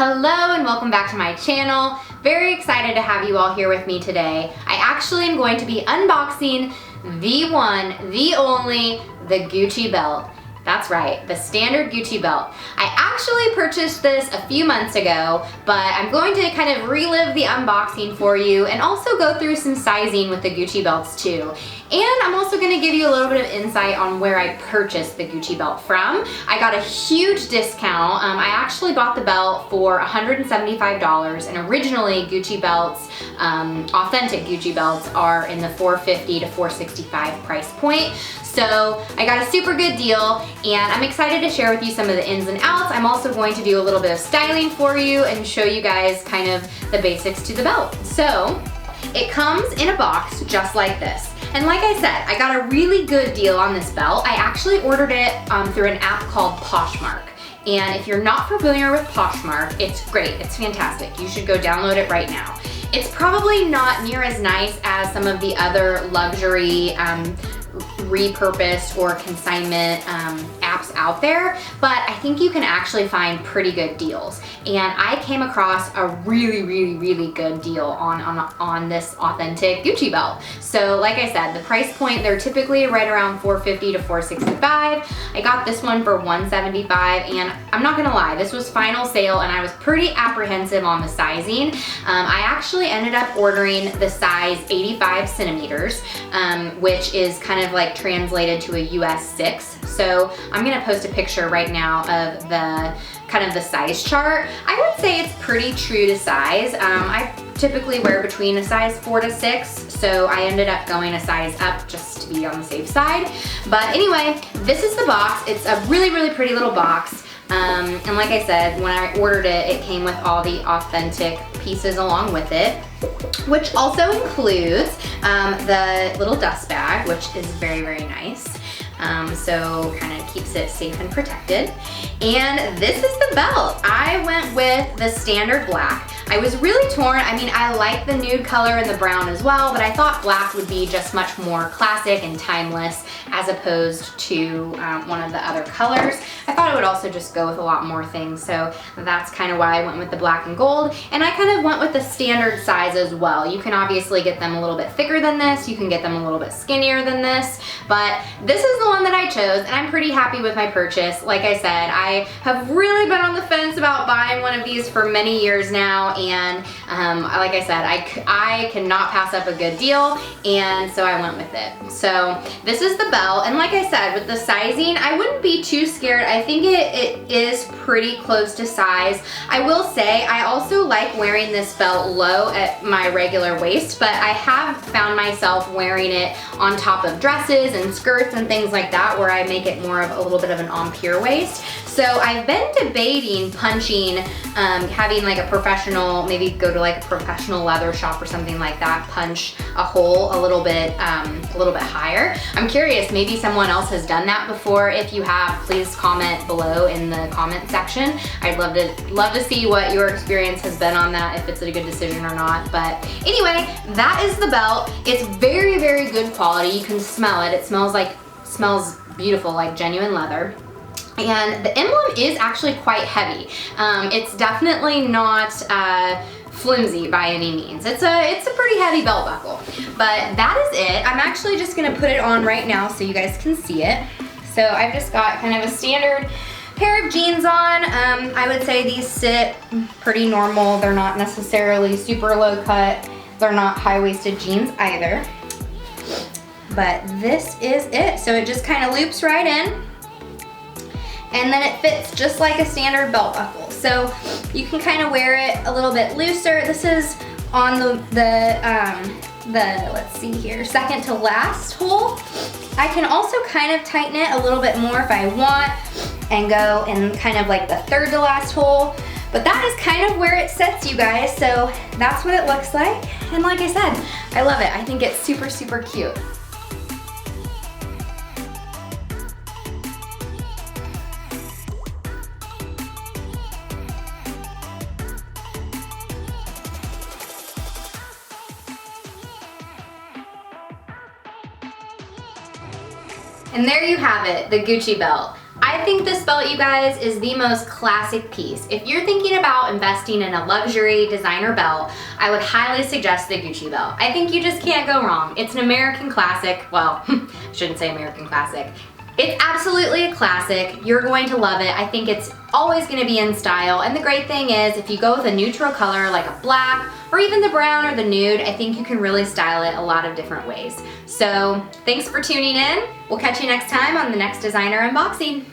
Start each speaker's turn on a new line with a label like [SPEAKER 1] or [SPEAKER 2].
[SPEAKER 1] Hello and welcome back to my channel. Very excited to have you all here with me today. I actually am going to be unboxing the one, the only, the Gucci belt. That's right, the standard Gucci belt. I actually purchased this a few months ago, but I'm going to kind of relive the unboxing for you and also go through some sizing with the Gucci belts too. And I'm also gonna give you a little bit of insight on where I purchased the Gucci belt from. I got a huge discount. I actually bought the belt for $175, and originally Gucci belts, authentic Gucci belts, are in the $450 to $465 price point. So I got a super good deal, and I'm excited to share with you some of the ins and outs. I'm also going to do a little bit of styling for you and show you guys kind of the basics to the belt. So it comes in a box just like this. And like I said, I got a really good deal on this belt. I actually ordered it through an app called Poshmark. And if you're not familiar with Poshmark, it's great, it's fantastic. You should go download it right now. It's probably not near as nice as some of the other luxury repurposed or consignment apps out there, but I think you can actually find pretty good deals. And I came across a really good deal on this authentic Gucci belt. So like I said, the price point, they're typically right around $450 to $465. I got this one for $175, and I'm not gonna lie, this was final sale and I was pretty apprehensive on the sizing. I actually ended up ordering the size 85 centimeters, which is kind of like translated to a US 6. So I'm gonna post a picture right now of the kind of the size chart. I would say it's pretty true to size. I typically wear between a size 4 to 6, so I ended up going a size up just to be on the safe side. But anyway, this is the box. It's a really pretty little box. And like I said, when I ordered it, it came with all the authentic pieces along with it, which also includes the little dust bag, which is very nice. So kind of keeps it safe and protected. And this is the belt. I went with the standard black. I was really torn. I mean, I like the nude color and the brown as well, but I thought black would be just much more classic and timeless as opposed to one of the other colors. I thought it would also just go with a lot more things, so that's kind of why I went with the black and gold. And I kind of went with the standard size as well. You can obviously get them a little bit thicker than this, you can get them a little bit skinnier than this, but this is the one that I chose, and I'm pretty happy with my purchase. Like I said, I have really been on the fence about buying one of these for many years now, and like I said, I cannot pass up a good deal, and so I went with it. So this is the belt, and like I said, with the sizing, I wouldn't be too scared. I think it is pretty close to size. I will say, I also like wearing this belt low at my regular waist, but I have found myself wearing it on top of dresses and skirts and things like that, where I make it more of a little bit of an en-pure waist. So I've been debating punching, having like a professional, maybe go to like a professional leather shop or something like that, punch a hole a little bit higher. I'm curious, maybe someone else has done that before. If you have, please comment below in the comment section. I'd love to see what your experience has been on that, if it's a good decision or not. But anyway, that is the belt. It's very good quality. You can smell it. It smells beautiful, like genuine leather. And the emblem is actually quite heavy. It's definitely not flimsy by any means. It's a pretty heavy belt buckle. But that is it. I'm actually just gonna put it on right now so you guys can see it. So I've just got kind of a standard pair of jeans on. I would say these sit pretty normal. They're not necessarily super low cut. They're not high-waisted jeans either. But this is it. So it just kind of loops right in, and then it fits just like a standard belt buckle. So you can kind of wear it a little bit looser. This is on the let's see here, second to last hole. I can also kind of tighten it a little bit more if I want and go in kind of like the third to last hole. But that is kind of where it sets, you guys. So that's what it looks like. And like I said, I love it. I think it's super cute. And there you have it, the Gucci belt. I I think this belt, you guys, is the most classic piece. If you're thinking about investing in a luxury designer belt, I would highly suggest the Gucci belt. I think you just can't go wrong. It's an American classic. Well, I shouldn't say American classic. It's absolutely a classic. You're going to love it. I think it's always going to be in style. And the great thing is, if you go with a neutral color like a black or even the brown or the nude, I think you can really style it a lot of different ways. So thanks for tuning in. We'll catch you next time on the next designer unboxing.